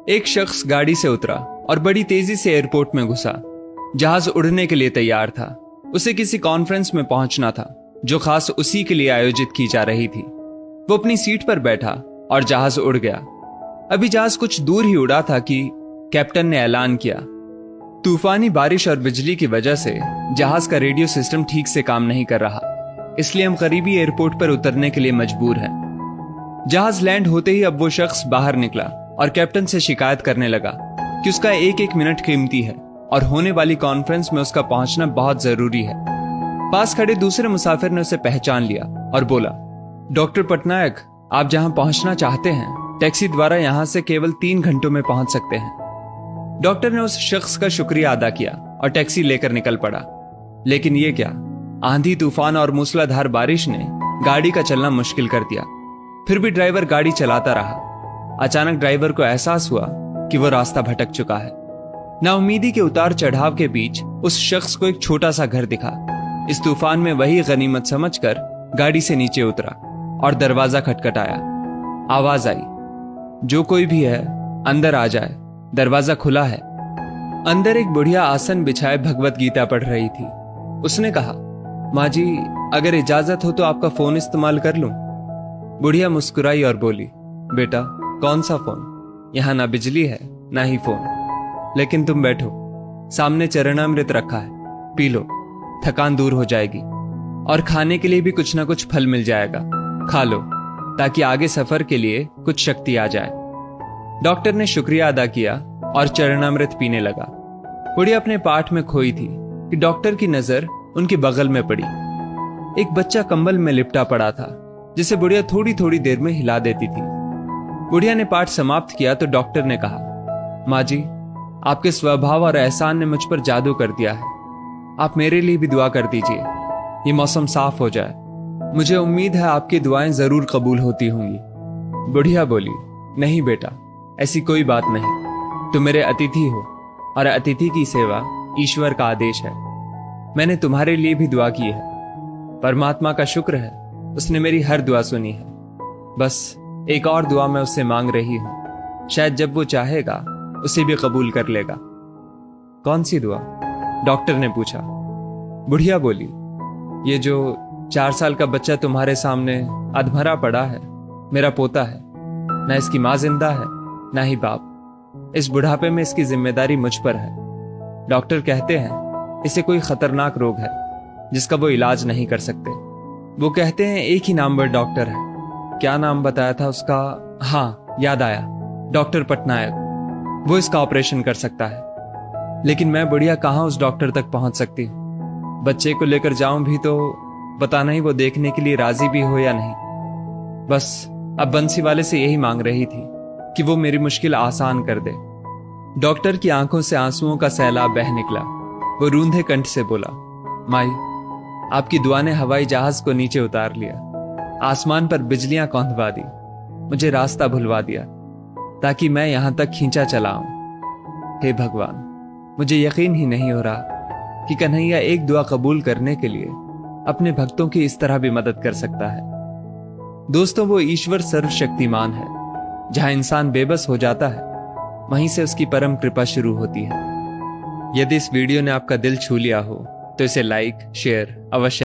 एक शख्स गाड़ी से उतरा और बड़ी तेजी से एयरपोर्ट में घुसा। जहाज उड़ने के लिए तैयार था। उसे किसी कॉन्फ्रेंस में पहुंचना था जो खास उसी के लिए आयोजित की जा रही थी। वो अपनी सीट पर बैठा और जहाज उड़ गया। अभी जहाज कुछ दूर ही उड़ा था कि कैप्टन ने ऐलान किया, तूफानी बारिश और बिजली की वजह से जहाज का रेडियो सिस्टम ठीक से काम नहीं कर रहा, इसलिए हम करीबी एयरपोर्ट पर उतरने के लिए मजबूर हैं। जहाज लैंड होते ही अब वो शख्स बाहर निकला और कैप्टन से शिकायत करने लगा कि उसका एक एक मिनट कीमती है और होने वाली कॉन्फ्रेंस में उसका पहुंचना बहुत जरूरी है। पास खड़े दूसरे मुसाफिर ने उसे पहचान लिया और बोला, डॉक्टर पटनायक, आप जहां पहुंचना चाहते हैं टैक्सी द्वारा यहां से केवल 3 घंटों में पहुंच सकते हैं। डॉक्टर ने उस शख्स का शुक्रिया अदा किया और टैक्सी लेकर निकल पड़ा। लेकिन ये क्या, आंधी तूफान और मूसलाधार बारिश ने गाड़ी का चलना मुश्किल कर दिया। फिर भी ड्राइवर गाड़ी चलाता रहा। अचानक ड्राइवर को एहसास हुआ कि वो रास्ता भटक चुका है। नाउमीदी के उतार चढ़ाव के बीच उस शख्स को एक छोटा सा घर दिखा। इस तूफान में वही गनीमत समझकर गाड़ी से नीचे उतरा और दरवाजा खटखटाया। आवाज आई, जो कोई भी है अंदर आ जाए, दरवाजा खुला है। अंदर एक बुढ़िया आसन बिछाए भगवत गीता पढ़ रही थी। उसने कहा, माँ जी, अगर इजाजत हो तो आपका फोन इस्तेमाल कर लूं। बुढ़िया मुस्कुराई और बोली, बेटा, कौन सा फोन? यहाँ ना बिजली है ना ही फोन। लेकिन तुम बैठो, सामने चरणामृत रखा है, पी लो, थकान दूर हो जाएगी। और खाने के लिए भी कुछ ना कुछ फल मिल जाएगा, खा लो, ताकि आगे सफर के लिए कुछ शक्ति आ जाए। डॉक्टर ने शुक्रिया अदा किया और चरणामृत पीने लगा। बुढ़िया अपने पाठ में खोई थी कि डॉक्टर की नजर उनके बगल में पड़ी। एक बच्चा कंबल में लिपटा पड़ा था, जिसे बुढ़िया थोड़ी थोड़ी देर में हिला देती थी। बुढ़िया ने पाठ समाप्त किया तो डॉक्टर ने कहा, माँ जी, आपके स्वभाव और एहसान ने मुझ पर जादू कर दिया है। आप मेरे लिए भी दुआ कर दीजिए, ये मौसम साफ हो जाए। मुझे उम्मीद है आपकी दुआएं जरूर कबूल होती होंगी। बुढ़िया बोली, नहीं बेटा, ऐसी कोई बात नहीं। तुम मेरे अतिथि हो और अतिथि की सेवा ईश्वर का आदेश है। मैंने तुम्हारे लिए भी दुआ की है। परमात्मा का शुक्र है, उसने मेरी हर दुआ सुनी है। बस एक और दुआ मैं उससे मांग रही हूं, शायद जब वो चाहेगा उसे भी कबूल कर लेगा। कौन सी दुआ? डॉक्टर ने पूछा। बुढ़िया बोली, ये जो 4 साल का बच्चा तुम्हारे सामने अधमरा पड़ा है, मेरा पोता है। ना इसकी माँ जिंदा है ना ही बाप। इस बुढ़ापे में इसकी जिम्मेदारी मुझ पर है। डॉक्टर कहते हैं इसे कोई खतरनाक रोग है जिसका वो इलाज नहीं कर सकते। वो कहते हैं एक ही नाम पर डॉक्टर है। क्या नाम बताया था उसका? हाँ, याद आया, डॉक्टर पटनायक। वो इसका ऑपरेशन कर सकता है। लेकिन मैं बुढ़िया कहाँ उस डॉक्टर तक पहुंच सकती हूँ? बच्चे को लेकर जाऊं भी तो पता नहीं वो देखने के लिए राजी भी हो या नहीं। बस अब बंसी वाले से यही मांग रही थी कि वो मेरी मुश्किल आसान कर दे। डॉक्टर की आंखों से आंसुओं का सैलाब बह निकला। वो रूंधे कंठ से बोला, माई, आपकी दुआ ने हवाई जहाज को नीचे उतार लिया, आसमान पर बिजलियां कौंधवा दी, मुझे रास्ता भुलवा दिया ताकि मैं यहां तक खींचा चला आऊं। हे भगवान, मुझे यकीन ही नहीं हो रहा कि कन्हैया एक दुआ कबूल करने के लिए अपने भक्तों की इस तरह भी मदद कर सकता है। दोस्तों, वो ईश्वर सर्वशक्तिमान है। जहां इंसान बेबस हो जाता है, वहीं से उसकी परम कृपा शुरू होती है। यदि इस वीडियो ने आपका दिल छू लिया हो तो इसे लाइक, शेयर अवश्य